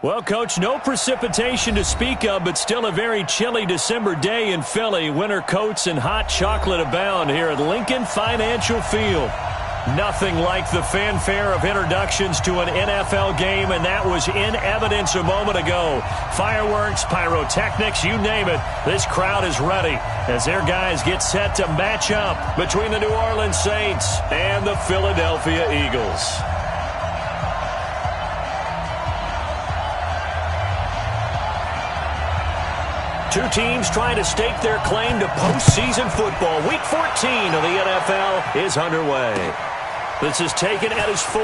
Well, Coach, no precipitation to speak of, but still a very chilly December day in Philly. Winter coats and hot chocolate abound here at Lincoln Financial Field. Nothing like the fanfare of introductions to an NFL game, and that was in evidence a moment ago. Fireworks, pyrotechnics, you name it. This crowd is ready as their guys get set to match up between the New Orleans Saints and the Philadelphia Eagles. Two teams trying to stake their claim to postseason football. Week 14 of the NFL is underway. This is taken at his 4.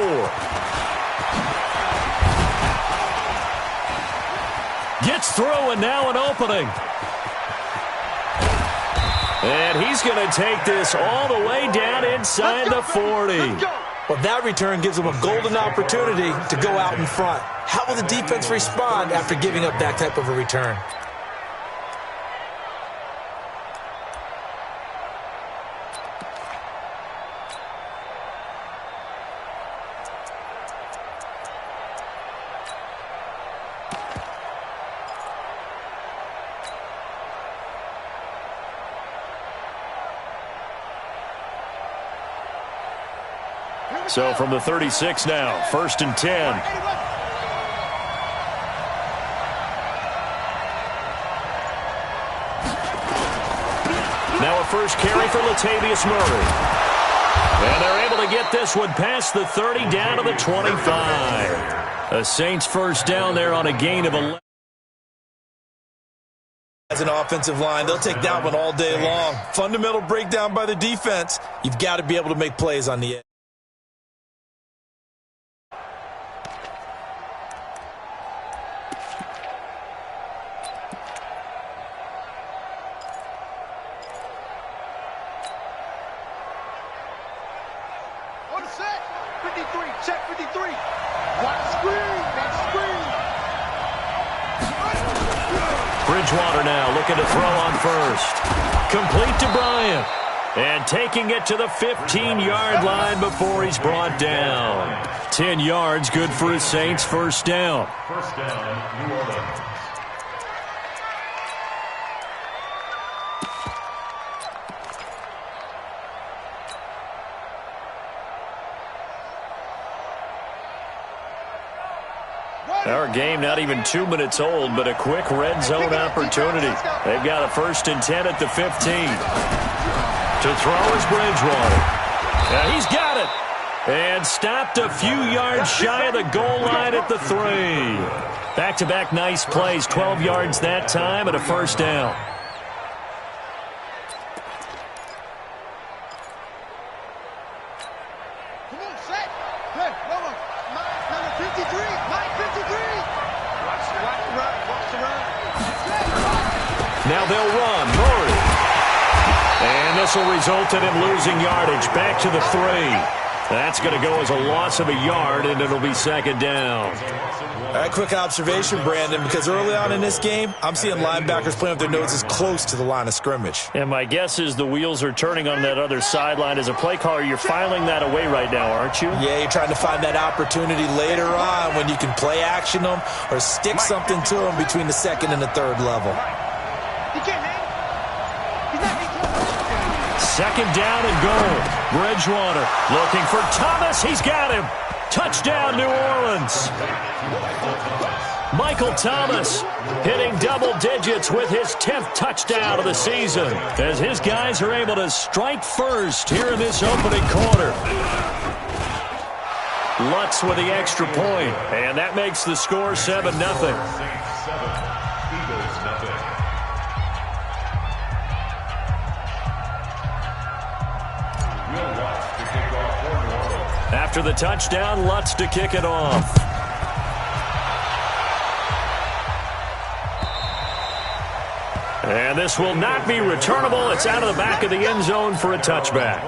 Gets through, and now an opening. And he's going to take this all the way down inside the 40. Well, that return gives him a golden opportunity to go out in front. How will the defense respond after giving up that type of a return? So from the 36 now, 1st and 10. Now a first carry for Latavius Murray. And they're able to get this one past the 30 down to the 25. A Saints first down there on a gain of 11. As an offensive line, they'll take that one all day long. Fundamental breakdown by the defense. You've got to be able to make plays on the edge. Bridgewater now looking to throw on first. Complete to Bryant. And taking it to the 15-yard line before he's brought down. 10 yards, good for his Saints first down. First down, New Orleans. Our game not even 2 minutes old, but a quick red zone opportunity. They've got a 1st and 10 at the 15. To throw is Bridgewater. He's got it. And stopped a few yards shy of the goal line at the 3. Back-to-back nice plays, 12 yards that time and a first down. Now they'll run. Murray. And this will result in him losing yardage. Back to the 3. That's going to go as a loss of a yard, and it'll be second down. All right, quick observation, Brandon, because early on in this game, I'm seeing linebackers playing with their noses close to the line of scrimmage. And my guess is the wheels are turning on that other sideline. As a play caller, you're filing that away right now, aren't you? Yeah, you're trying to find that opportunity later on when you can play action them or stick something to them between the 2nd and the 3rd level. Second down and goal. Bridgewater looking for Thomas. He's got him. Touchdown, New Orleans. Michael Thomas hitting double digits with his 10th touchdown of the season as his guys are able to strike first here in this opening quarter. Lutz with the extra point, and that makes the score 7-0. After the touchdown, Lutz to kick it off. And this will not be returnable. It's out of the back of the end zone for a touchback.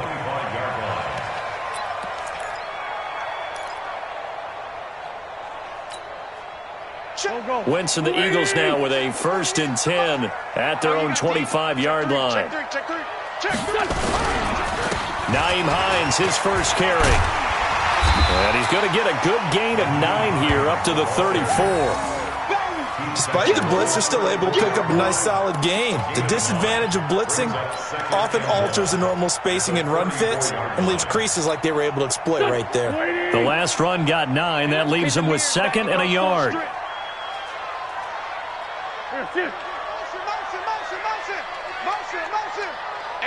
Wentz and the Eagles now with a 1st and 10 at their own 25-yard line. Nyheim Hines, his first carry. And he's going to get a good gain of 9 here, up to the 34. Despite the blitz, they're still able to pick up a nice, solid gain. The disadvantage of blitzing often alters the normal spacing and run fits and leaves creases like they were able to exploit right there. The last run got 9. That leaves them with 2nd and a yard. Hey,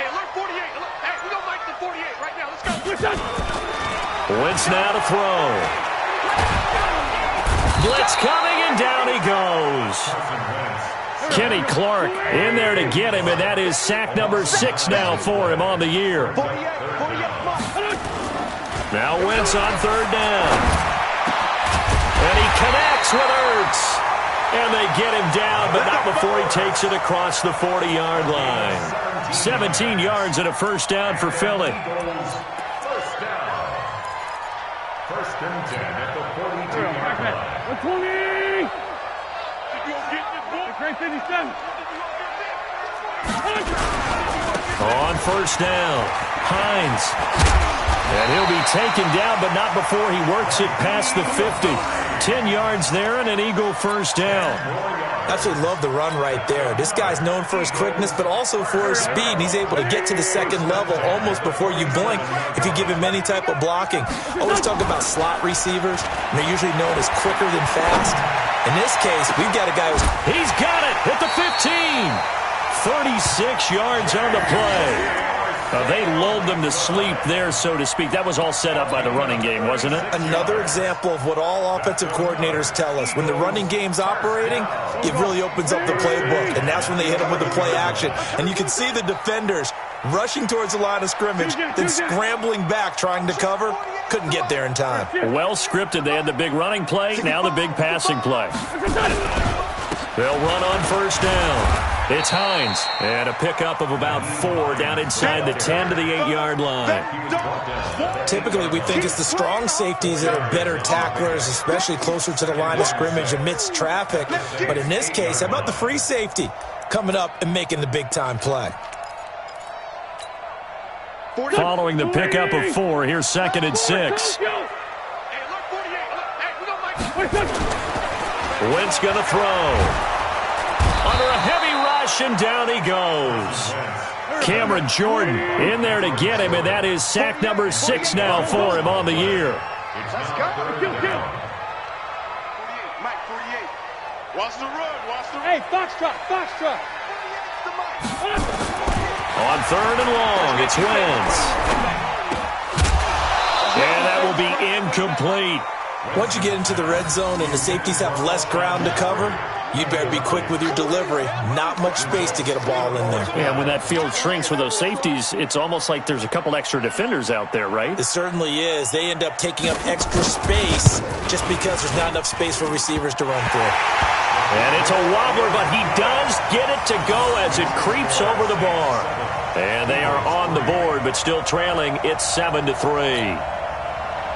alert 48. Hey, we don't like the 48 right now. Let's go. Wentz now to throw. Blitz coming, and down he goes. Kenny Clark in there to get him, and that is sack number 6 now for him on the year. Now Wentz on 3rd down. And he connects with Ertz. And they get him down, but not before he takes it across the 40-yard line. 17 yards and a first down for Philly. First and 10 at the 42-yard line. 120! On first down, Hines. And he'll be taken down, but not before he works it past the 50. 10 yards there and an Eagle first down. Absolutely love the run right there. This guy's known for his quickness, but also for his speed. He's able to get to the second level almost before you blink if you give him any type of blocking. Always talk about slot receivers, and they're usually known as quicker than fast. In this case, we've got a guy who's... He's got it at the 15. 36 yards on the play. They lulled them to sleep there, so to speak. That was all set up by the running game, wasn't it? Another example of what all offensive coordinators tell us. When the running game's operating, it really opens up the playbook, and that's when they hit them with the play action. And you can see the defenders rushing towards the line of scrimmage, then scrambling back trying to cover. Couldn't get there in time. Well scripted. They had the big running play, now the big passing play. They'll run on first down. It's Hines, and a pickup of about 4 down inside the 10 to the 8-yard line. Typically, we think it's the strong safeties that are better tacklers, especially closer to the line of scrimmage amidst traffic. But in this case, how about the free safety coming up and making the big-time play? Following the pickup of 4, here's 2nd and 6. Wentz going to throw. Under a heavy rush, and down he goes. Cameron Jordan in there to get him, and that is sack number 6 now for him on the year. Let's go. Mike, 48. Watch the run. Hey, Foxtrot. On 3rd and long, it's Wentz. And that will be incomplete. Once you get into the red zone and the safeties have less ground to cover, you better be quick with your delivery. Not much space to get a ball in there. Yeah, when that field shrinks with those safeties, it's almost like there's a couple extra defenders out there, right? It certainly is. They end up taking up extra space just because there's not enough space for receivers to run through. And it's a wobbler, but he does get it to go as it creeps over the bar. And they are on the board, but still trailing. It's 7-3.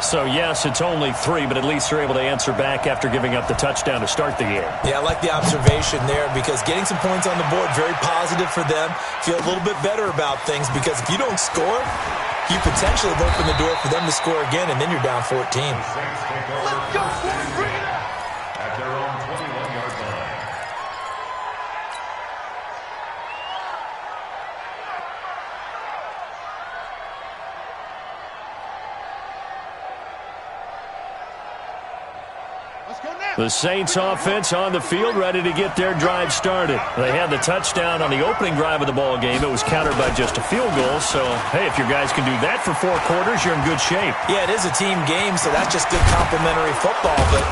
So, yes, it's only 3, but at least they're able to answer back after giving up the touchdown to start the game. Yeah, I like the observation there because getting some points on the board, very positive for them. Feel a little bit better about things because if you don't score, you potentially have opened the door for them to score again, and then you're down 14. Let's go, boys. Bring it up. At their own 21-yard line. The Saints offense on the field, ready to get their drive started. They had the touchdown on the opening drive of the ball game. It was countered by just a field goal. So, hey, if your guys can do that for 4 quarters, you're in good shape. Yeah, it is a team game, so that's just good complimentary football. But,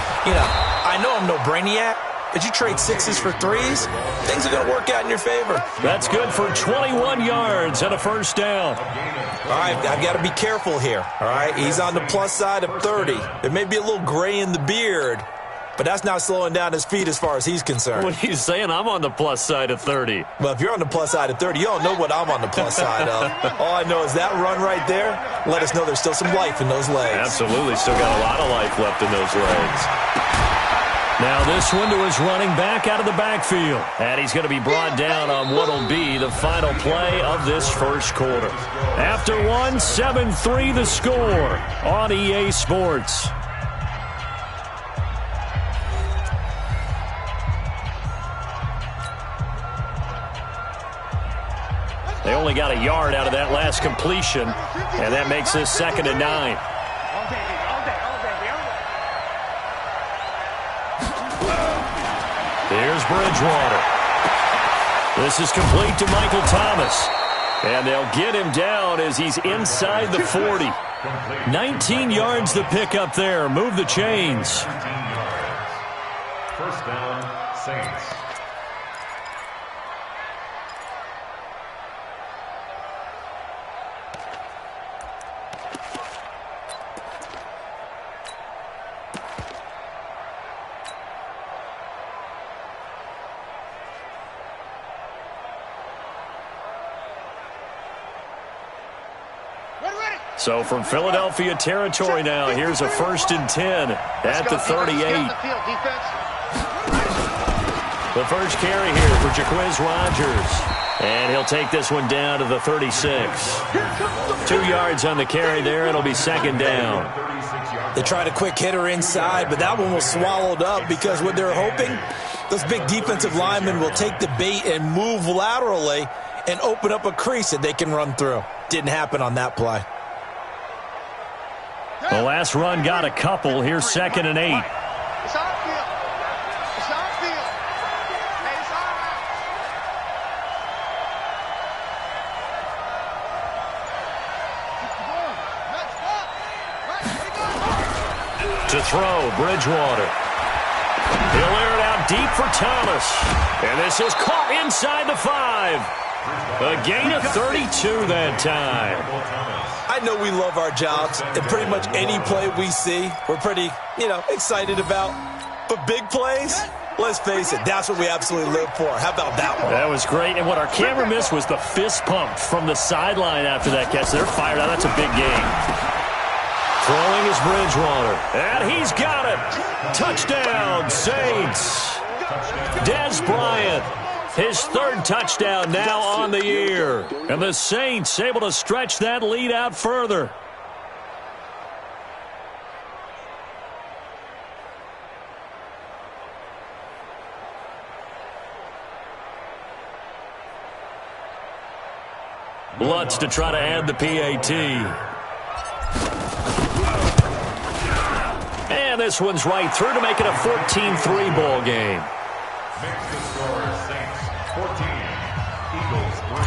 I know I'm no brainiac, but you trade 6s for 3s, things are going to work out in your favor. That's good for 21 yards and a first down. All right, I've got to be careful here, all right? He's on the plus side of 30. There may be a little gray in the beard, but that's not slowing down his feet as far as he's concerned. What are you saying? I'm on the plus side of 30. Well, if you're on the plus side of 30, you don't know what I'm on the plus side of. All I know is that run right there, let us know there's still some life in those legs. Absolutely. Still got a lot of life left in those legs. Now this one to his running back out of the backfield. And he's going to be brought down on what will be the final play of this first quarter. After one, 7-3 the score on EA Sports. They only got a yard out of that last completion, and that makes this 2nd and 9. Here's Bridgewater. This is complete to Michael Thomas. And they'll get him down as he's inside the 40. 19 yards to pick up there. Move the chains. First down, Saints. So from Philadelphia territory now, here's a 1st and 10 at the 38. The first carry here for Jaquiz Rogers. And he'll take this one down to the 36. 2 yards on the carry there. It'll be 2nd down. They tried a quick hitter inside, but that one was swallowed up because what they're hoping, those big defensive linemen will take the bait and move laterally and open up a crease that they can run through. Didn't happen on that play. The last run got a couple. Here's 2nd and 8. It's our field. It's our field. Hey, it's our house. To throw, Bridgewater. He'll air it out deep for Thomas. And this is caught inside the 5. A gain of 32 that time. I know we love our jobs, and pretty much any play we see, we're pretty, excited about. But big plays, let's face it, that's what we absolutely live for. How about that one? That was great, and what our camera missed was the fist pump from the sideline after that catch. They're fired out. That's a big game. Throwing is Bridgewater, and he's got it. Touchdown, Saints. Dez Bryant. His 3rd touchdown now on the year. And the Saints able to stretch that lead out further. Lutz to try to add the PAT. And this one's right through to make it a 14-3 ball game. Makes the score Saints 14, Eagles 3.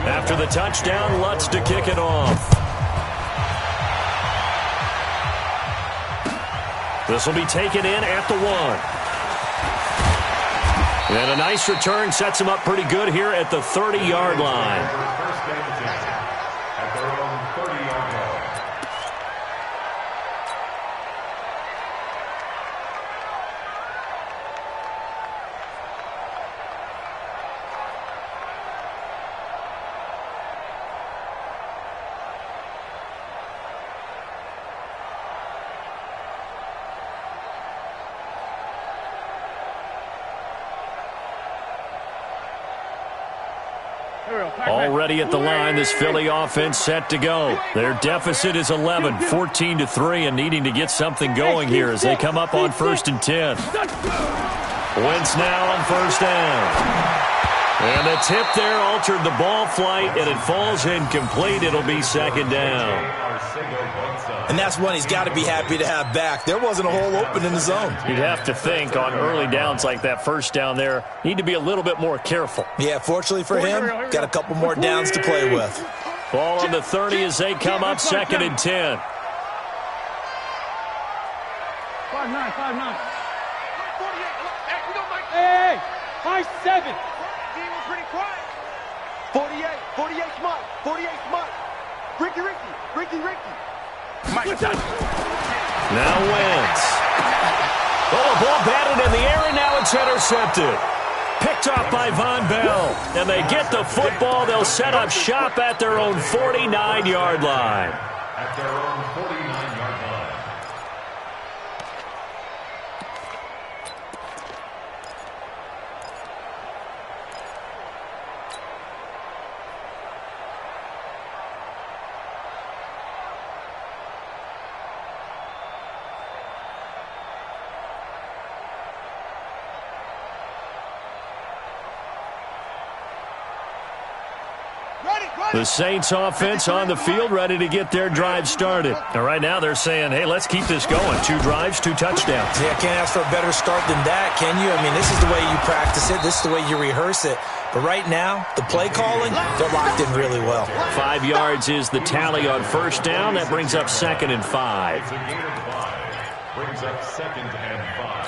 After the touchdown, Lutz to kick it off. This will be taken in at the 1. And a nice return sets him up pretty good here at the 30-yard line. First and 10 at their own 30-yard line. Already at the line, this Philly offense set to go. Their deficit is 11, 14-3, and needing to get something going here as they come up on 1st and 10. Wentz now on 1st down. And the tip there altered the ball flight, and it falls incomplete. It'll be 2nd down. And that's one he's got to be happy to have back. There wasn't a hole open in the zone. You'd have to think on early downs like that 1st down there, need to be a little bit more careful. Yeah, fortunately for him, got a couple more downs to play with. Ball on the 30 as they come up 2nd and 10. 5-9, 5-9. Hey, 5-7. We're pretty quiet. 48 smart. 48 smart. Ricky. Now Wentz. Oh, the ball batted in the air, and now it's intercepted. Picked off by Von Bell. And they get the football. They'll set up shop at their own 49-yard line. At their own 49-yard line. The Saints offense on the field, ready to get their drive started. And right now they're saying, hey, let's keep this going. 2 drives, 2 touchdowns. Yeah, can't ask for a better start than that, can you? I mean, this is the way you practice it. This is the way you rehearse it. But right now, the play calling, they're locked in really well. 5 yards is the tally on first down. That brings up 2nd and 5. It's a gain of 5. Brings up 2nd and 5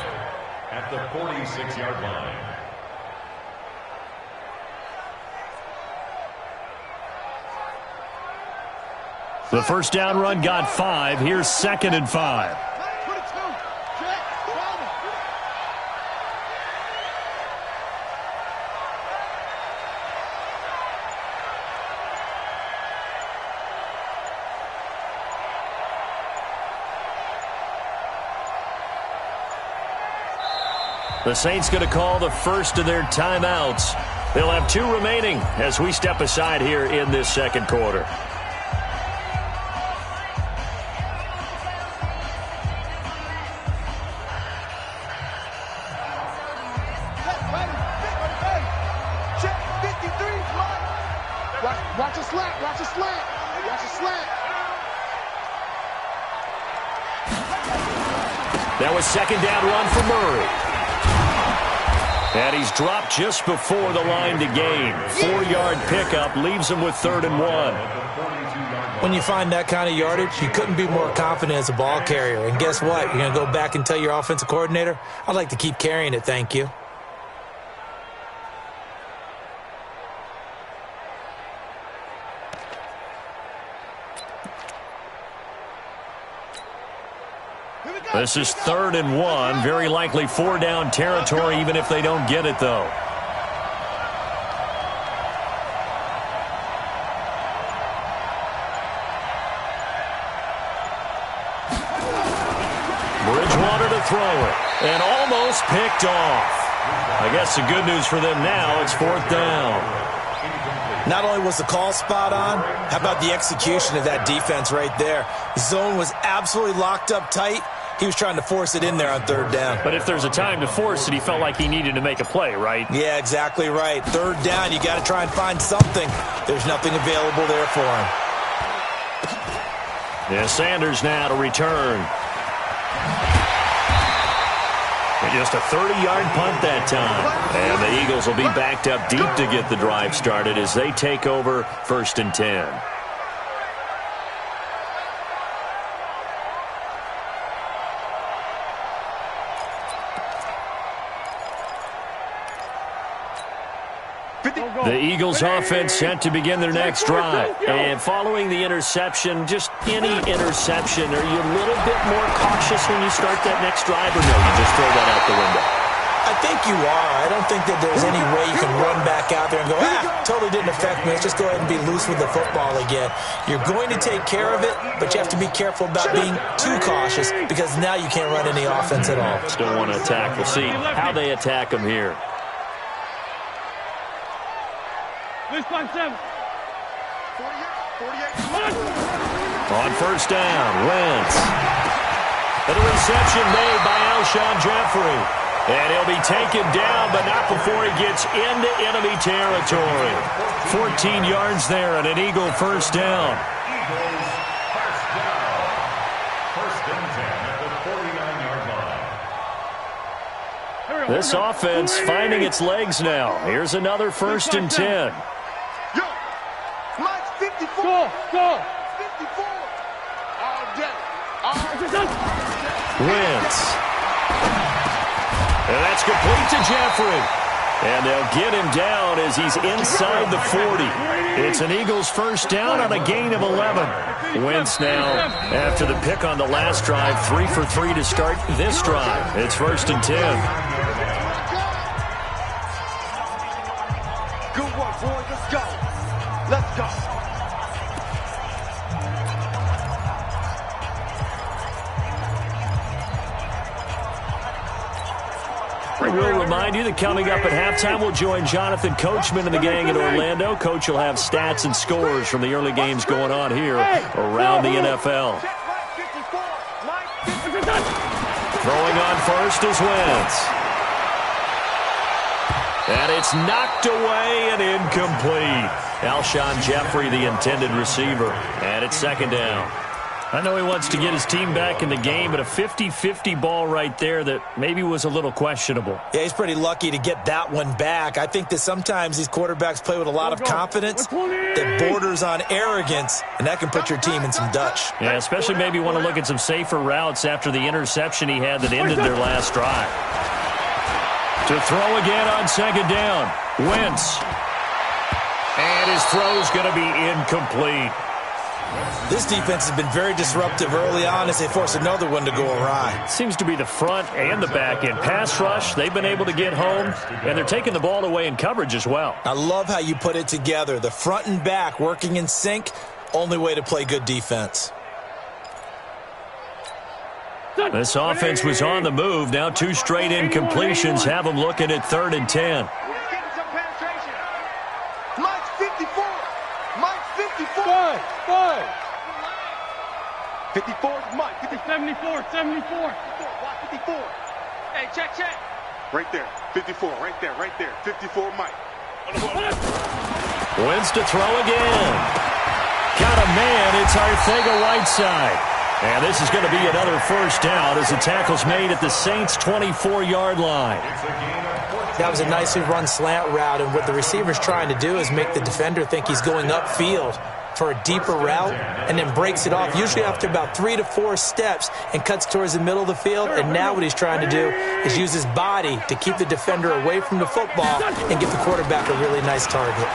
at the 46-yard line. The first down run got 5. Here's 2nd and 5. The Saints going to call the first of their timeouts. They'll have 2 remaining as we step aside here in this second quarter. Watch a slant. Watch a slant. Watch a slant. That was 2nd down run for Murray. And he's dropped just before the line to gain. 4-yard pickup leaves him with 3rd and 1. When you find that kind of yardage, you couldn't be more confident as a ball carrier. And guess what? You're going to go back and tell your offensive coordinator, I'd like to keep carrying it, thank you. This is 3rd and 1. Very likely 4-down territory, even if they don't get it, though. Bridgewater to throw it. And almost picked off. I guess the good news for them now, it's 4th down. Not only was the call spot on, how about the execution of that defense right there? The zone was absolutely locked up tight. He was trying to force it in there on 3rd down. But if there's a time to force it, he felt like he needed to make a play, right? Yeah, exactly right. 3rd down, you got to try and find something. There's nothing available there for him. Yeah, Sanders now to return. And just a 30-yard punt that time. And the Eagles will be backed up deep to get the drive started as they take over 1st and 10. The Eagles offense set to begin their next drive. And following the interception, just any interception, are you a little bit more cautious when you start that next drive, or no, you just throw that out the window? I think you are. I don't think that there's any way you can run back out there and go, totally didn't affect me. Let's just go ahead and be loose with the football again. You're going to take care of it, but you have to be careful about being too cautious because now you can't run any offense at all. Still want to attack. We'll see how they attack them here. This 5-7. 48. On first down, Wentz. And a reception made by Alshon Jeffrey. And he'll be taken down, but not before he gets into enemy territory. 14 yards there and an Eagle first down. Eagles first down. 1st and 10 at the 49-yard line. This offense finding its legs now. Here's another 1st and 10. Yo, Mike's 54. Go. 54. All day. Wentz. And that's complete to Jeffrey. And they'll get him down as he's inside the 40. It's an Eagles first down on a gain of 11. Wentz now, after the pick on the last drive, 3 for 3 to start this drive. It's 1st and 10. Good work, boys. Let's go. Let's go. We'll remind you that coming up at halftime, we'll join Jonathan Coachman and the gang in Orlando. Coach will have stats and scores from the early games going on here around the NFL. Throwing on first is Wentz. And it's knocked away and incomplete. Alshon Jeffrey, the intended receiver. And it's second down. I know he wants to get his team back in the game, but a 50-50 ball right there that maybe was a little questionable. Yeah, he's pretty lucky to get that one back. I think that sometimes these quarterbacks play with a lot of confidence that borders on arrogance, and that can put your team in some Dutch. Yeah, especially maybe want to look at some safer routes after the interception he had that ended their last drive. To throw again on second down. Wentz. And his throw's going to be incomplete. This defense has been very disruptive early on as they force another one to go awry. Seems to be the front and the back end. Pass rush, they've been able to get home, and they're taking the ball away in coverage as well. I love how you put it together. The front and back working in sync, only way to play good defense. This offense was on the move. Now 2 straight incompletions have them looking at 3rd and 10. Mike's 54. Mike's 54. 54 is Mike. 74. 54. 54. Hey, check. Right there. 54. Right there. 54 Mike. Wentz to throw again. Got a man. It's Arcega-Whiteside. And this is going to be another first down as the tackle's made at the Saints' 24-yard line. That was a nicely run slant route, and what the receiver's trying to do is make the defender think he's going upfield for a deeper route and then breaks it off, usually after about 3 to 4 steps, and cuts towards the middle of the field. And now what he's trying to do is use his body to keep the defender away from the football and give the quarterback a really nice target.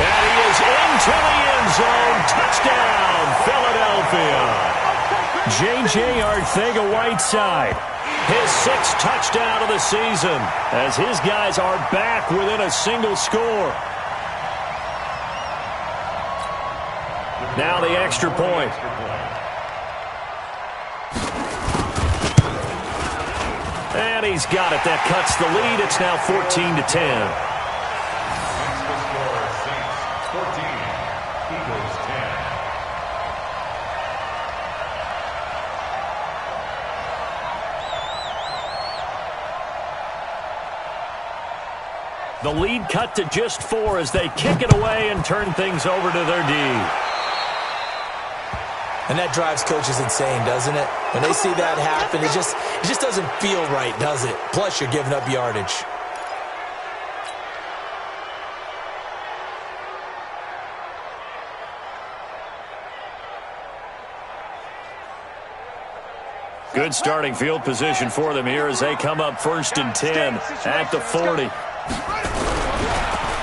And he is into the end zone. Touchdown, Philadelphia. J.J. Arcega-Whiteside, his 6th touchdown of the season, as his guys are back within a single score. Now the extra point. And he's got it. That cuts the lead. It's now 14-10. The lead cut to just 4 as they kick it away and turn things over to their D. And that drives coaches insane, doesn't it? When they see that happen, it just doesn't feel right, does it? Plus, you're giving up yardage. Good starting field position for them here as they come up 1st and 10 at the 40.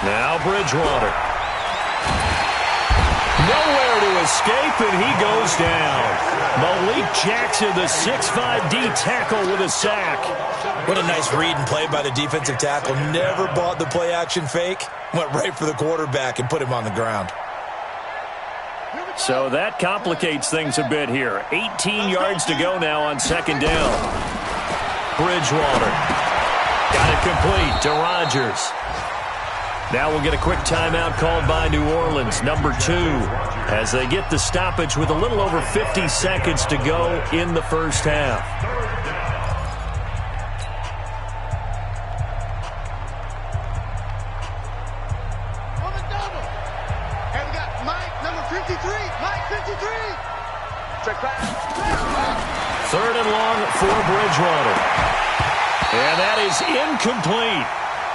Now Bridgewater. Nowhere to escape, and he goes down. Malik Jackson, the 6'5" D tackle with a sack. What a nice read and play by the defensive tackle. Never bought the play-action fake. Went right for the quarterback and put him on the ground. So that complicates things a bit here. 18 yards to go now on 2nd down. Bridgewater. Got it complete to Rodgers. Now we'll get a quick timeout called by New Orleans, number 2, as they get the stoppage with a little over 50 seconds to go in the first half. On the double. And we got Mike, number 53. Mike, 53. Check back. 3rd and long for Bridgewater. And that is incomplete.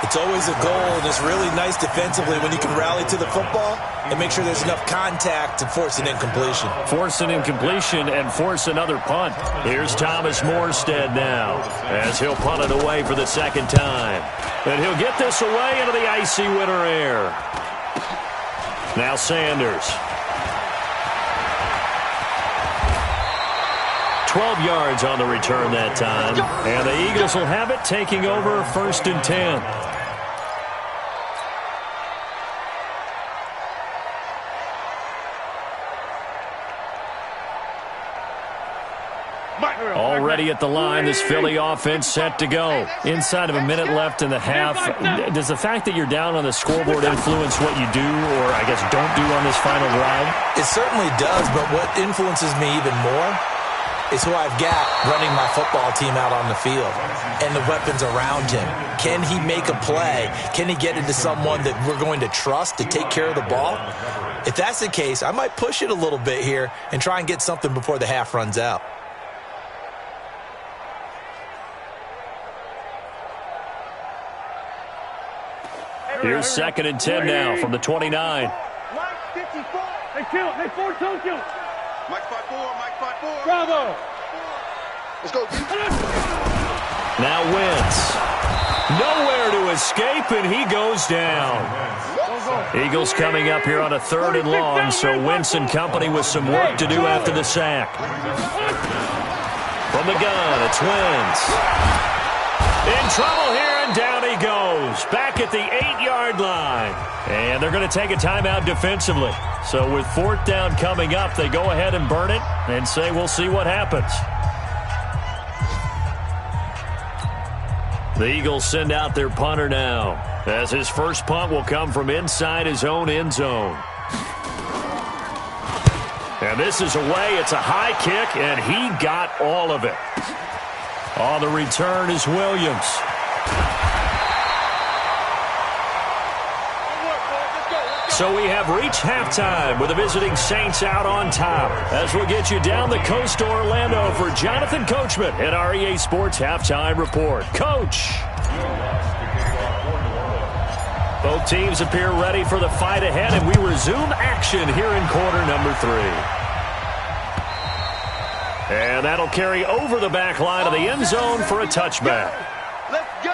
It's always a goal, and it's really nice defensively when you can rally to the football and make sure there's enough contact to force an incompletion. Force an incompletion and force another punt. Here's Thomas Morstead now as he'll punt it away for the 2nd time. And he'll get this away into the icy winter air. Now Sanders. 12 yards on the return that time. And the Eagles will have it, taking over 1st and 10. Already at the line, this Philly offense set to go. Inside of a minute left in the half. Does the fact that you're down on the scoreboard influence what you do, or I guess don't do on this final drive? It certainly does, but what influences me even more is who I've got running my football team out on the field and the weapons around him. Can he make a play? Can he get into someone that we're going to trust to take care of the ball? If that's the case, I might push it a little bit here and try and get something before the half runs out. Here's 2nd and 10 now from the 29. Mike 54. Hey, kill. Hey, 4-2, kill. Mike 5-4. Mike 5-4. Bravo. Let's go. Now Wentz. Nowhere to escape, and he goes down. Eagles coming up here on a 3rd and long, so Wentz and company with some work to do after the sack. From the gun, it's Wentz. In trouble here, and down he goes. Back at the 8-yard line. And they're going to take a timeout defensively. So with 4th down coming up, they go ahead and burn it and say we'll see what happens. The Eagles send out their punter now, as his first punt will come from inside his own end zone. And this is away. It's a high kick, and he got all of it. On the return is Williams. So we have reached halftime with the visiting Saints out on top. As we'll get you down the coast to Orlando for Jonathan Coachman at our EA Sports Halftime Report. Coach. Both teams appear ready for the fight ahead, and we resume action here in quarter number 3. And that'll carry over the back line of the end zone for a touchback. Let's go.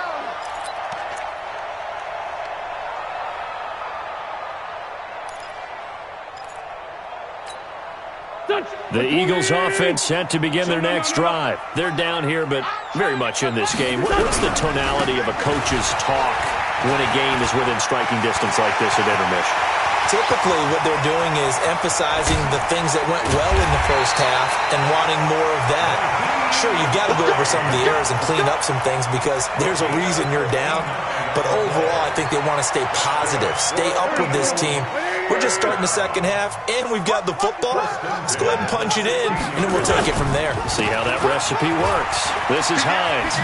The Eagles offense set to begin their next drive. They're down here, but very much in this game. What's the tonality of a coach's talk when a game is within striking distance like this at intermission? Typically, what they're doing is emphasizing the things that went well in the first half and wanting more of that. Sure, you've got to go over some of the errors and clean up some things because there's a reason you're down. But overall, I think they want to stay positive, stay up with this team. We're just starting the second half, and we've got the football. Let's go ahead and punch it in, and then we'll take it from there. See how that recipe works. This is Hines.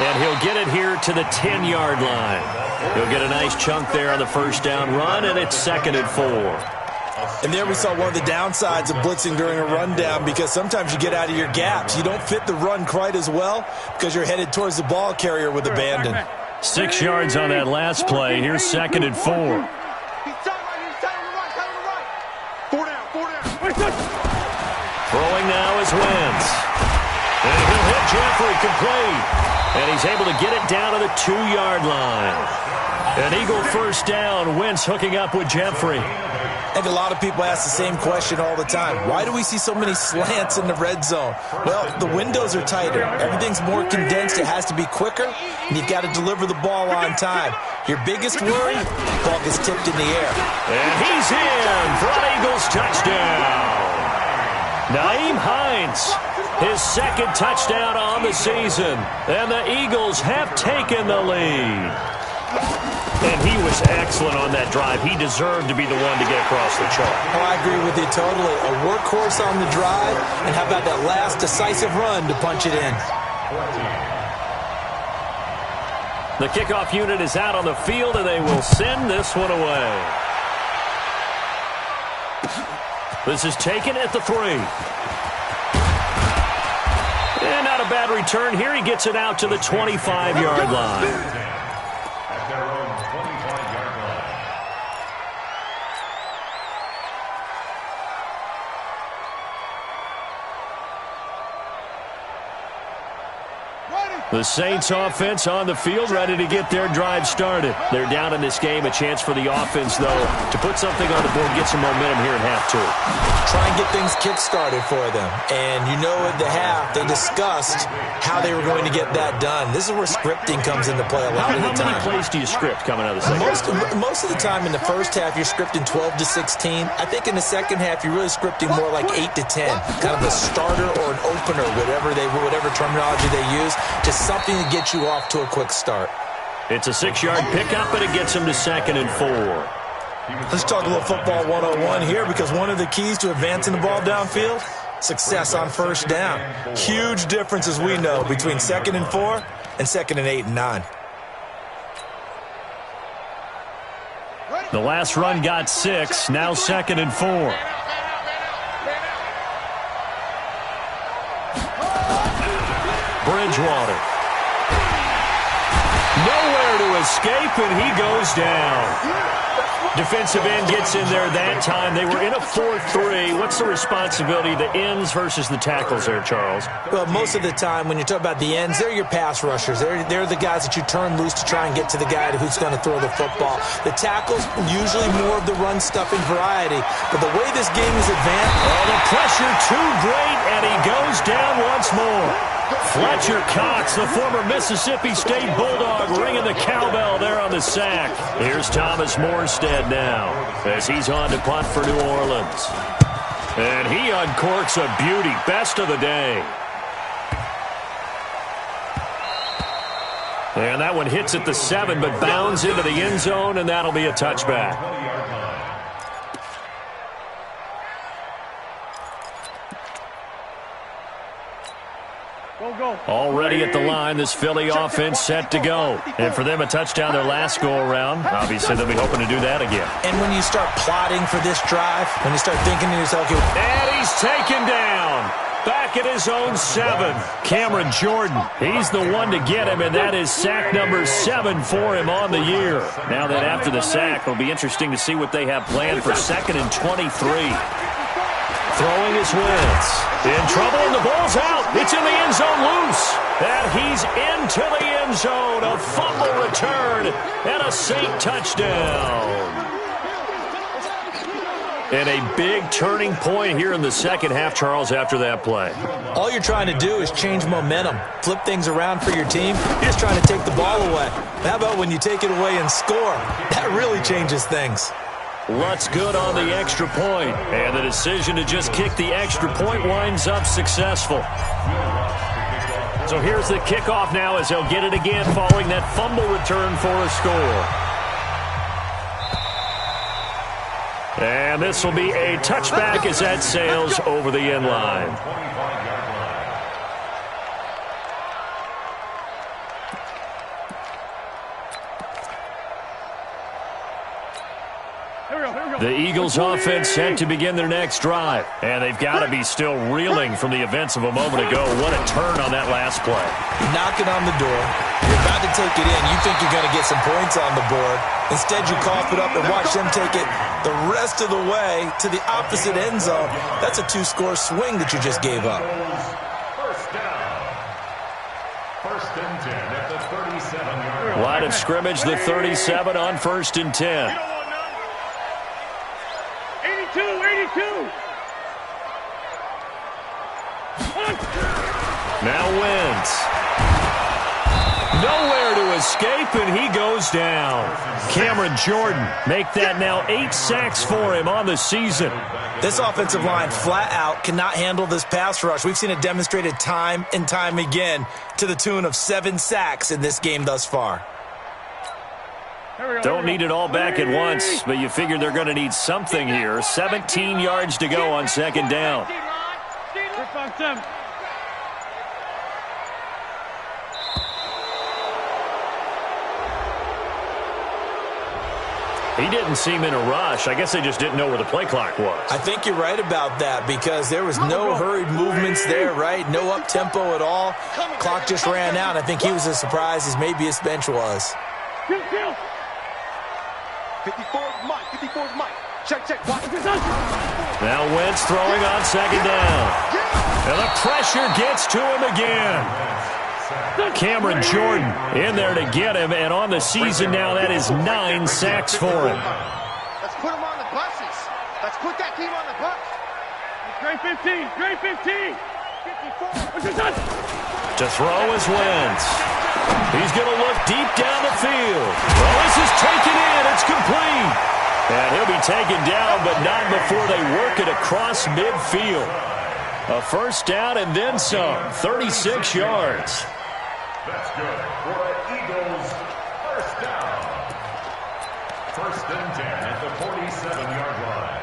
And he'll get it here to the 10-yard line. He'll get a nice chunk there on the first down run, and it's 2nd and 4. And there we saw one of the downsides of blitzing during a rundown because sometimes you get out of your gaps. You don't fit the run quite as well because you're headed towards the ball carrier with abandon. 6 yards on that last play. Here's 2nd and 4. Throwing now is Wentz. And he'll hit Jeffrey complete. And he's able to get it down to the 2-yard line. An Eagle first down. Wentz hooking up with Jeffrey. I think a lot of people ask the same question all the time. Why do we see so many slants in the red zone? Well, the windows are tighter. Everything's more condensed. It has to be quicker, and you've got to deliver the ball on time. Your biggest worry, the ball gets tipped in the air. And he's in for an Eagles touchdown. Nyheim Hines, his 2nd touchdown on the season. And the Eagles have taken the lead. And he was excellent on that drive. He deserved to be the one to get across the chalk. Oh, I agree with you totally. A workhorse on the drive, and how about that last decisive run to punch it in? The kickoff unit is out on the field, and they will send this one away. This is taken at the 3. And not a bad return here. He gets it out to the 25-yard line. The Saints offense on the field, ready to get their drive started. They're down in this game. A chance for the offense, though, to put something on the board, get some momentum here in half 2. Try and get things kick-started for them. And you know at the half, they discussed how they were going to get that done. This is where scripting comes into play a lot of the time. How many plays do you script coming out of the second half? Most of the time in the first half, you're scripting 12 to 16. I think in the second half, you're really scripting more like 8 to 10. Kind of a starter or an opener, whatever terminology they use, just something to get you off to a quick start. It's a 6-yard pickup, and it gets him to 2nd and 4. Let's talk a little football 101 here, because one of the keys to advancing the ball downfield, success on first down. Huge difference, as we know, between 2nd and 4 and 2nd and 8 and 9. The last run got 6, now 2nd and 4. Bridgewater. Nowhere to escape, and he goes down. Defensive end gets in there that time. They were in a 4-3. What's the responsibility, the ends versus the tackles there, Charles? Well, most of the time when you talk about the ends, they're your pass rushers. They're the guys that you turn loose to try and get to the guy who's going to throw the football. The tackles, usually more of the run-stuffing variety. But the way this game is advanced... Oh, the pressure too great, and he goes down once more. Fletcher Cox, the former Mississippi State Bulldog, ringing the cowbell there on the sack. Here's Thomas Morstead now as he's on to punt for New Orleans. And he uncorks a beauty. Best of the day. And that one hits at the 7, but bounds into the end zone, and that'll be a touchback. Already at the line, this Philly offense set to go. And for them, a touchdown their last go-around. Obviously, they'll be hoping to do that again. And when you start plotting for this drive, when you start thinking to yourself... And he's taken down. Back at his own 7. Cameron Jordan, he's the one to get him, and that is sack number 7 for him on the year. Now that after the sack, it'll be interesting to see what they have planned for 2nd and 23. Throwing his Wentz. In trouble, and the ball's out. It's in the end zone loose. And he's into the end zone. A fumble return and a Saint touchdown. And a big turning point here in the second half, Charles, after that play. All you're trying to do is change momentum, flip things around for your team. You're just trying to take the ball away. How about when you take it away and score? That really changes things. Lutz good on the extra point, and the decision to just kick the extra point winds up successful. So here's the kickoff now as they'll get it again following that fumble return for a score. And this will be a touchback as that sails over the end line. The Eagles offense set to begin their next drive. And they've got to be still reeling from the events of a moment ago. What a turn on that last play. You're knocking on the door. You're about to take it in. You think you're going to get some points on the board. Instead, you cough it up and watch them take it the rest of the way to the opposite end zone. That's a 2-score swing that you just gave up. First down. First and 10 at the 37-yard line. Line of scrimmage, the 37 on 1st and 10. 82. Now Wentz. Nowhere to escape, and he goes down. Cameron Jordan make that now 8 sacks for him on the season. This offensive line flat out cannot handle this pass rush. We've seen it demonstrated time and time again to the tune of 7 sacks in this game thus far. Don't need it all back at once, but you figure they're going to need something here. 17 yards to go on 2nd down. He didn't seem in a rush. I guess they just didn't know where the play clock was. I think you're right about that because there was no hurried movements there, right? No up-tempo at all. Clock just ran out. I think he was as surprised as maybe his bench was. 54's Mike. 54's Mike. Check. Watch this. Now Wentz throwing on 2nd down. And the pressure gets to him again. Cameron Jordan in there to get him. And on the season now, that is 9 sacks for him. Let's put him on the buses. Let's put that team on the bus. Great 15. Great 15. 54. To throw is Wentz. He's going to look deep down the field. Well, this is taken in. It's complete. And he'll be taken down, but not before they work it across midfield. A first down and then some. 36 yards. That's good for the Eagles. First down. 1st and 10 at the 47-yard line.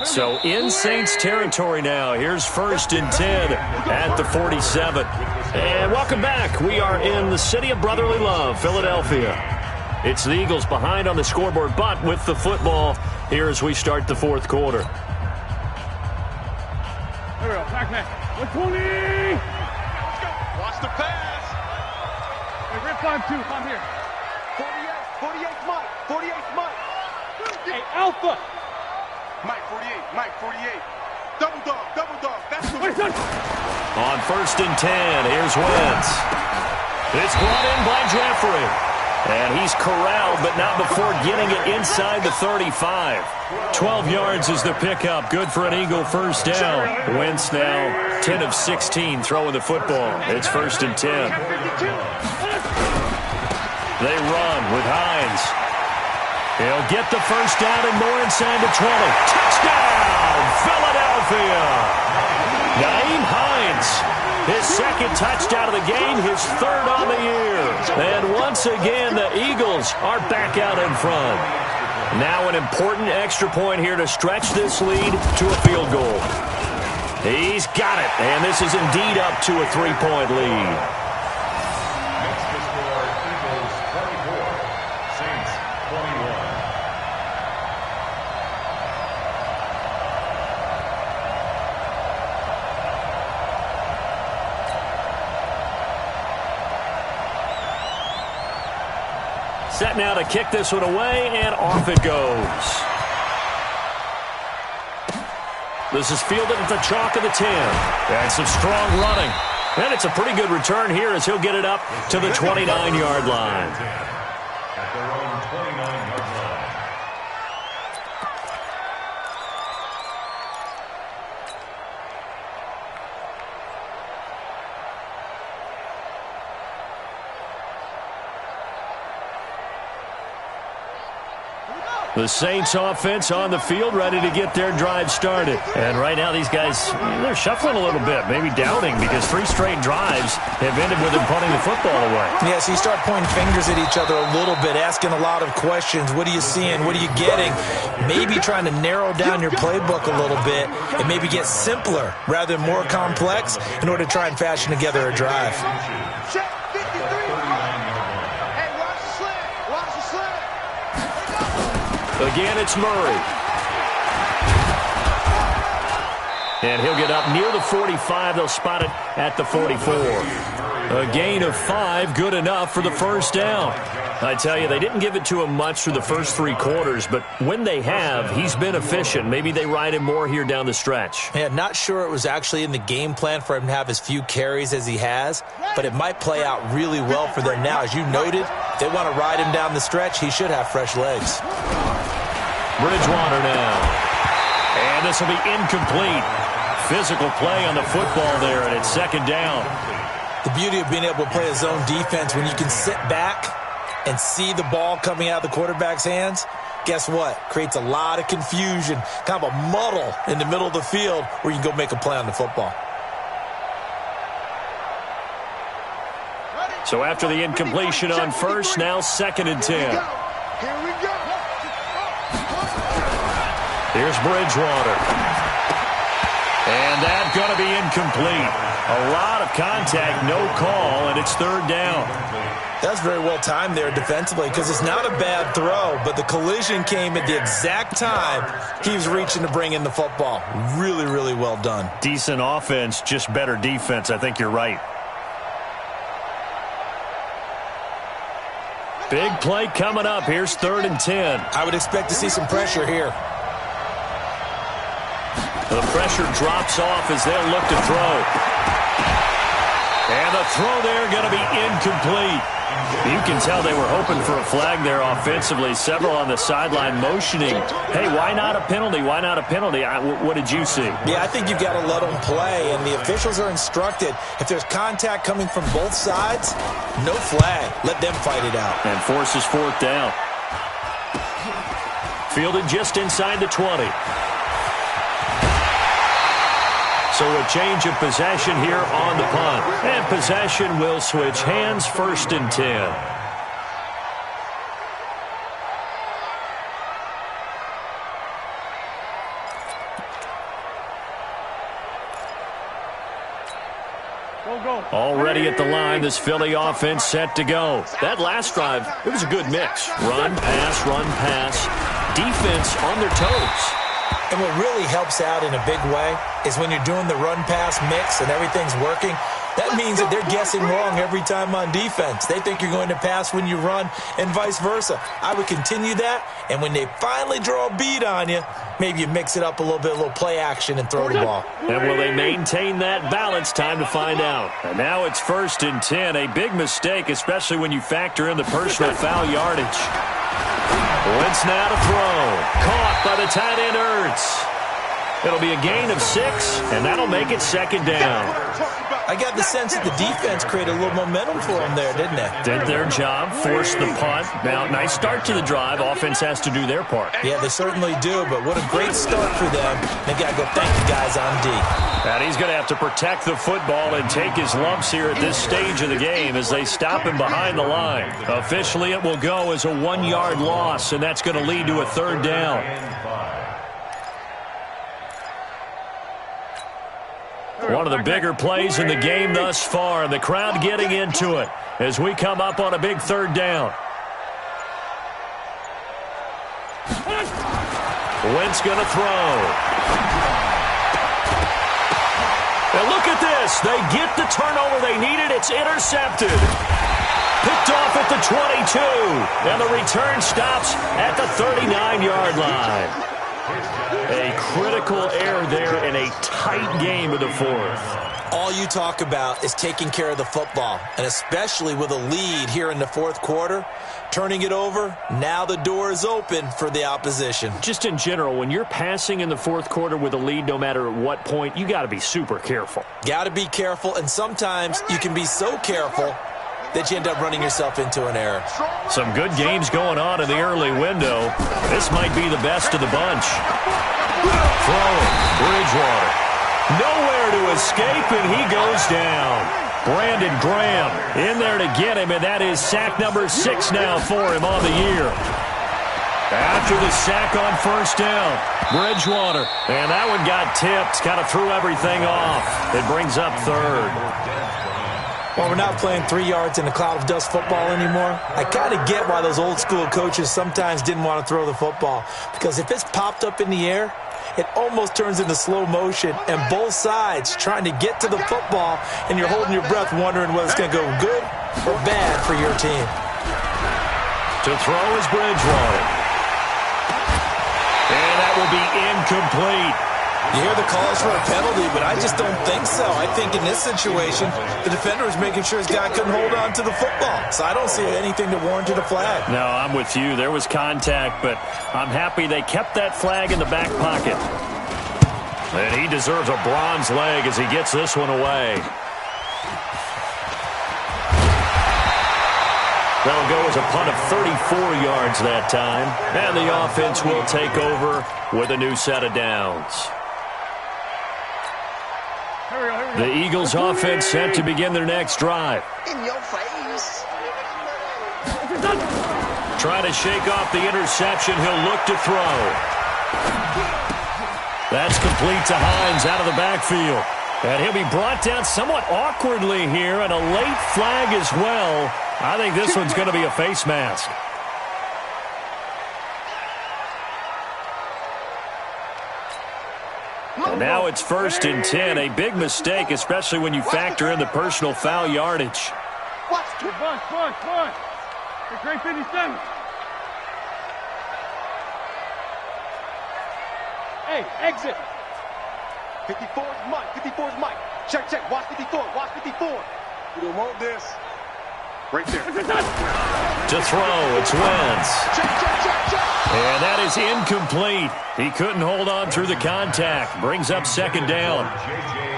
So in Saints territory now. Here's 1st and 10 at the 47. And welcome back. We are in the city of brotherly love, Philadelphia. It's the Eagles behind on the scoreboard, but with the football here as we start the 4th quarter. There we go. Back, man. 120. Let's go. Watch the pass. Hey, Rip 5-2. Come here. 48 Mike. 48 Mike. Hey, Alpha. Mike 48. Mike 48. Double dog. Double dog. That's the way. On 1st and 10, here's Wentz. It's brought in by Jeffrey. And he's corralled, but not before getting it inside the 35. 12 yards is the pickup. Good for an Eagle first down. Wentz now 10 of 16 throwing the football. It's 1st and 10. They run with Hines. He'll get the first down and more inside the 20. Touchdown, Philadelphia! Nyheim Hines, his 2nd touchdown of the game, his 3rd on the year. And once again, the Eagles are back out in front. Now an important extra point here to stretch this lead to a field goal. He's got it, and this is indeed up to a 3-point lead. Next to score, Eagles 24, Saints 21. Set now to kick this one away, and off it goes. This is fielded at the chalk of the 10. And some strong running. And it's a pretty good return here as he'll get it up to the 29-yard line. At their own 29-yard line. The Saints offense on the field, ready to get their drive started. And right now these guys, they're shuffling a little bit, maybe doubting, because 3 straight drives have ended with them punting the football away. Yeah, so you start pointing fingers at each other a little bit, asking a lot of questions. What are you seeing? What are you getting? Maybe trying to narrow down your playbook a little bit and maybe get simpler rather than more complex in order to try and fashion together a drive. Check 53. Hey, watch the slant. Watch the slant. Again, it's Murray. And he'll get up near the 45. They'll spot it at the 44. A gain of 5, good enough for the first down. I tell you, they didn't give it to him much through the first 3 quarters, but when they have, he's been efficient. Maybe they ride him more here down the stretch. Yeah, not sure it was actually in the game plan for him to have as few carries as he has, but it might play out really well for them now. As you noted, if they want to ride him down the stretch, he should have fresh legs. Bridgewater now. And this will be incomplete. Physical play on the football there, and it's 2nd down. The beauty of being able to play a zone defense when you can sit back and see the ball coming out of the quarterback's hands, guess what? Creates a lot of confusion, kind of a muddle in the middle of the field where you can go make a play on the football. So after the incompletion on first, now 2nd and 10. Here we go. Here's Bridgewater. And that's going to be incomplete. A lot of contact, no call, and it's 3rd down. That's very well timed there defensively because it's not a bad throw, but the collision came at the exact time he was reaching to bring in the football. Really, really well done. Decent offense, just better defense. I think you're right. Big play coming up. Here's 3rd and 10. I would expect to see some pressure here. The pressure drops off as they'll look to throw. And the throw there going to be incomplete. You can tell they were hoping for a flag there offensively. Several on the sideline motioning. Hey, why not a penalty? Why not a penalty? What did you see? Yeah, I think you've got to let them play, and the officials are instructed if there's contact coming from both sides, no flag. Let them fight it out. And forces 4th down. Fielded just inside the 20. So a change of possession here on the punt. And possession will switch hands, 1st and 10. Already at the line, this Philly offense set to go. That last drive, it was a good mix. Run, pass, defense on their toes. And what really helps out in a big way is when you're doing the run-pass mix and everything's working, that means that they're guessing wrong every time on defense. They think you're going to pass when you run and vice versa. I would continue that, and when they finally draw a beat on you, maybe you mix it up a little bit, a little play action, and throw the ball. And will they maintain that balance? Time to find out. And now it's 1st and 10. A big mistake, especially when you factor in the personal foul yardage. Wentz now to throw. Caught by the tight end Ertz. It'll be a gain of 6, and that'll make it 2nd down. I got the sense that the defense created a little momentum for them there, didn't they? Did their job, forced the punt. Now, nice start to the drive. Offense has to do their part. Yeah, they certainly do, but what a great start for them. They've got to go thank the guys on D. And he's going to have to protect the football and take his lumps here at this stage of the game as they stop him behind the line. Officially, it will go as a 1-yard loss, and that's going to lead to a 3rd down. One of the bigger plays in the game thus far, and the crowd getting into it as we come up on a big 3rd down. Wentz going to throw. And look at this. They get the turnover they needed. It's intercepted. Picked off at the 22. And the return stops at the 39-yard line. A critical error there in a tight game of the 4th. All you talk about is taking care of the football, and especially with a lead here in the 4th quarter, turning it over, now the door is open for the opposition. Just in general, when you're passing in the 4th quarter with a lead, no matter at what point, you got to be super careful. Got to be careful, and sometimes you can be so careful that you end up running yourself into an error. Some good games going on in the early window. This might be the best of the bunch. Throwing, Bridgewater. Nowhere to escape, and he goes down. Brandon Graham in there to get him, and that is sack number 6 now for him on the year. After the sack on 1st down, Bridgewater. And that one got tipped, kind of threw everything off. It brings up 3rd. Well, we're not playing 3 yards in a cloud of dust football anymore. I kind of get why those old school coaches sometimes didn't want to throw the football. Because if it's popped up in the air, it almost turns into slow motion. And both sides trying to get to the football, and you're holding your breath wondering whether it's going to go good or bad for your team. To throw is Bridgewater. And that will be incomplete. You hear the calls for a penalty, but I just don't think so. I think in this situation, the defender was making sure his guy couldn't hold on to the football. So I don't see anything that warranted a flag. No, I'm with you. There was contact, but I'm happy they kept that flag in the back pocket. And he deserves a bronze leg as he gets this one away. That'll go as a punt of 34 yards that time. And the offense will take over with a new set of downs. The Eagles offense set to begin their next drive. In your face. Trying to shake off the interception. He'll look to throw. That's complete to Hines out of the backfield. And he'll be brought down somewhat awkwardly here, and a late flag as well. I think this one's going to be a face mask. And now it's 1st and 10. A big mistake, especially when you factor in the personal foul yardage. Bunch. It's great 57. Hey, exit. 54 is Mike. 54 is Mike. Check. Watch 54. Watch 54. You don't want this. Right there. To throw, it's Wentz. Check. And that is incomplete. He couldn't hold on through the contact. Brings up 2nd down.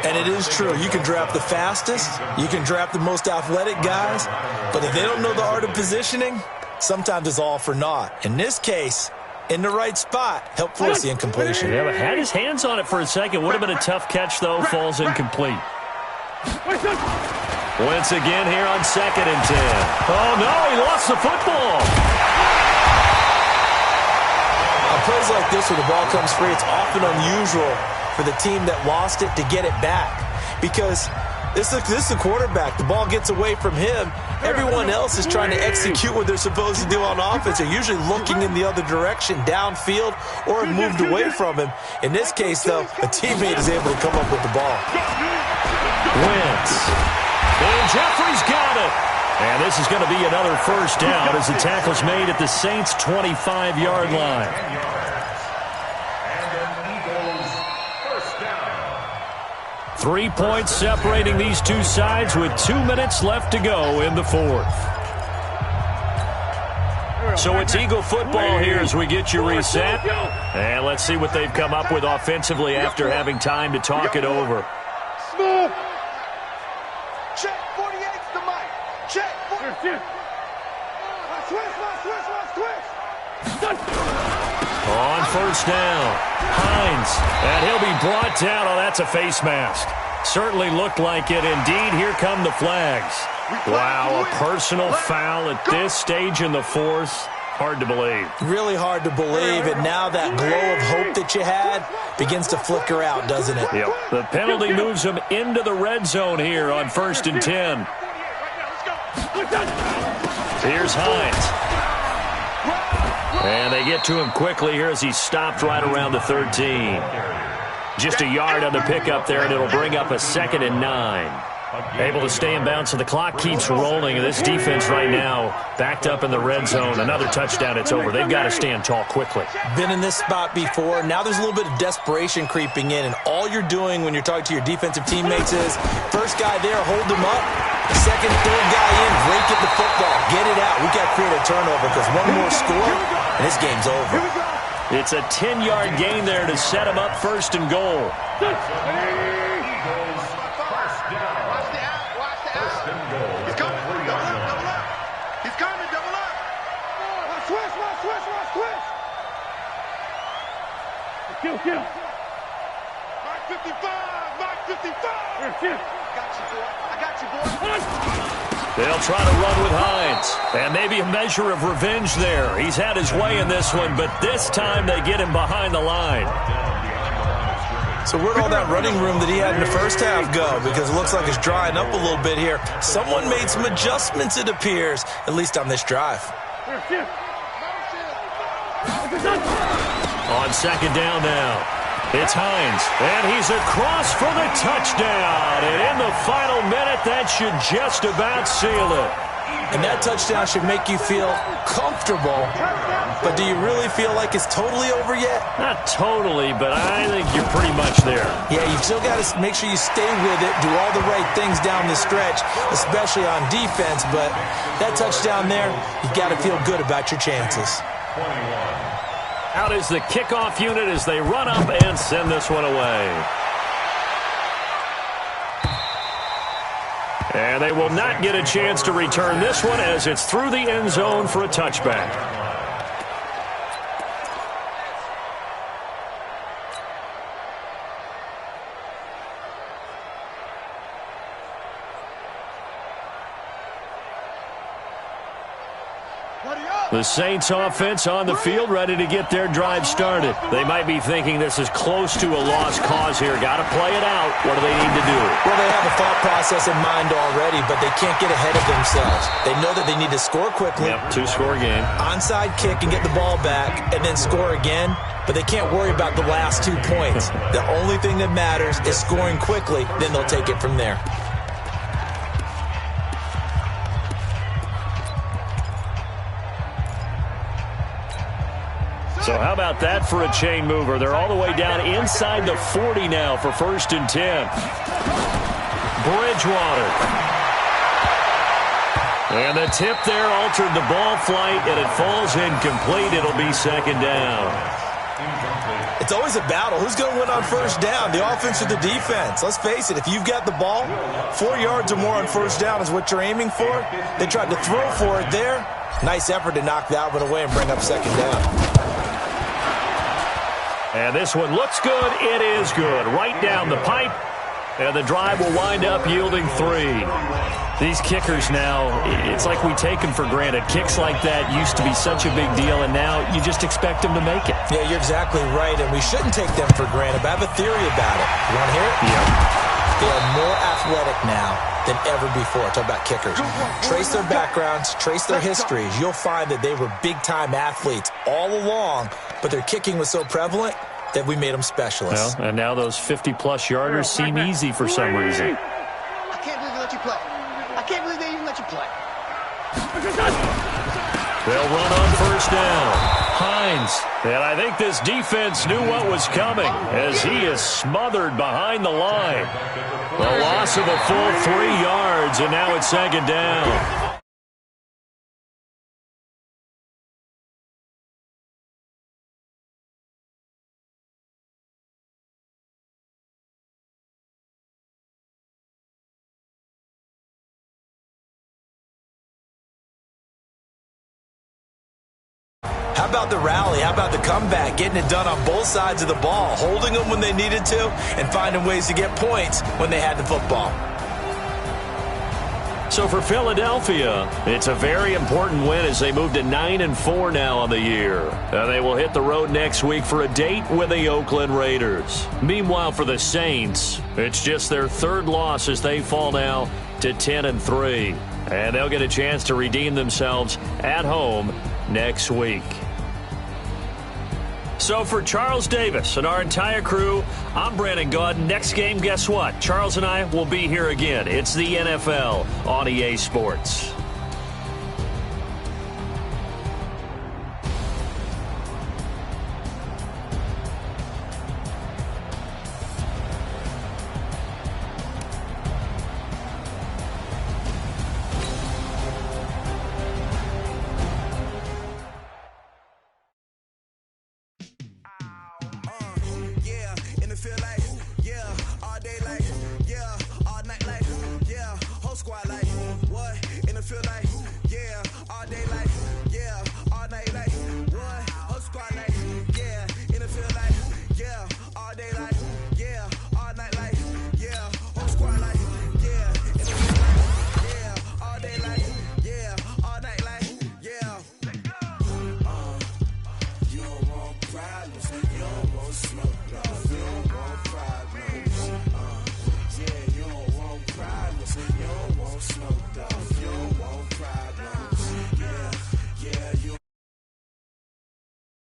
And it is true. You can draft the fastest. You can draft the most athletic guys. But if they don't know the art of positioning, sometimes it's all for naught. In this case, in the right spot, help force the incompletion. Yeah, but had his hands on it for a second. Would have been a tough catch, though. Falls incomplete. Wentz again here on 2nd and 10. Oh, no, he lost the football. On plays like this where the ball comes free, it's often unusual for the team that lost it to get it back. Because This is the quarterback. The ball gets away from him. Everyone else is trying to execute what they're supposed to do on offense. They're usually looking in the other direction, downfield, or have moved away from him. In this case, though, a teammate is able to come up with the ball. Wentz. And Jeffrey's got it. And this is going to be another first down as the tackle's made at the Saints' 25-yard line. 3 points separating these two sides with 2 minutes left to go in the fourth. So it's Eagle football here as we get you reset. And let's see what they've come up with offensively after having time to talk it over. Check, 48's the mic. Check. On first down, Hines, and he'll be brought down. Oh, that's a face mask. Certainly looked like it. Indeed, here come the flags. Wow, a personal foul at this stage in the fourth. Hard to believe. Really hard to believe, and now that glow of hope that you had begins to flicker out, doesn't it? Yep. The penalty moves them into the red zone here on 1st and 10. Here's Hines. And they get to him quickly here as he's stopped right around the 13. Just a yard on the pickup there, and it'll bring up a 2nd and 9. Able to stay in bounds, so the clock keeps rolling. And this defense right now backed up in the red zone. Another touchdown, it's over. They've got to stand tall quickly. Been in this spot before. Now there's a little bit of desperation creeping in, and all you're doing when you're talking to your defensive teammates is first guy there, hold him up. Second, third guy in, break at the football. Get it out. We got to create a turnover because one more score, and this game's over. It's a 10-yard gain there to set him up 1st and goal. Kill. Mark 55. I got you, boy. They'll try to run with Hines. And maybe a measure of revenge there. He's had his way in this one, but this time they get him behind the line. So where'd all that running room that he had in the first half go? Because it looks like it's drying up a little bit here. Someone made some adjustments, it appears, at least on this drive. On 2nd down now, it's Hines, and he's across for the touchdown. And in the final minute, that should just about seal it. And that touchdown should make you feel comfortable, but do you really feel like it's totally over yet? Not totally, but I think you're pretty much there. Yeah, you've still got to make sure you stay with it, do all the right things down the stretch, especially on defense, but that touchdown there, you got to feel good about your chances. Out is the kickoff unit as they run up and send this one away. And they will not get a chance to return this one as it's through the end zone for a touchback. The Saints offense on the field, ready to get their drive started. They might be thinking this is close to a lost cause here. Got to play it out. What do they need to do? Well, they have a thought process in mind already, but they can't get ahead of themselves. They know that they need to score quickly. Yep, 2-score game. Onside kick and get the ball back and then score again, but they can't worry about the last 2 points. The only thing that matters is scoring quickly, then they'll take it from there. So how about that for a chain mover? They're all the way down inside the 40 now for 1st and 10. Bridgewater. And the tip there altered the ball flight, and it falls incomplete. It'll be 2nd down. It's always a battle. Who's going to win on 1st down, the offense or the defense? Let's face it, if you've got the ball, 4 yards or more on 1st down is what you're aiming for. They tried to throw for it there. Nice effort to knock that one away and bring up 2nd down. And this one looks good. It is good. Right down the pipe. And the drive will wind up yielding 3. These kickers now, it's like we take them for granted. Kicks like that used to be such a big deal, and now you just expect them to make it. Yeah, you're exactly right, and we shouldn't take them for granted. But I have a theory about it. You want to hear it? Yeah. They are more athletic now than ever before. Talk about kickers. Trace their backgrounds, trace their histories. You'll find that they were big-time athletes all along, but their kicking was so prevalent that we made them specialists. Well, and now those 50-plus yarders seem easy for some reason. I can't believe they let you play. I can't believe they even let you play. They'll run on first down. Hines. And I think this defense knew what was coming as he is smothered behind the line. The loss of a full 3 yards, and now it's second down. How about the rally? How about the comeback? Getting it done on both sides of the ball, holding them when they needed to, and finding ways to get points when they had the football. So for Philadelphia, it's a very important win as they move to 9-4 now on the year. And they will hit the road next week for a date with the Oakland Raiders. Meanwhile, for the Saints, it's just their 3rd loss as they fall now to 10-3. And they'll get a chance to redeem themselves at home next week. So for Charles Davis and our entire crew, I'm Brandon Gaud. Next game, guess what? Charles and I will be here again. It's the NFL on EA Sports.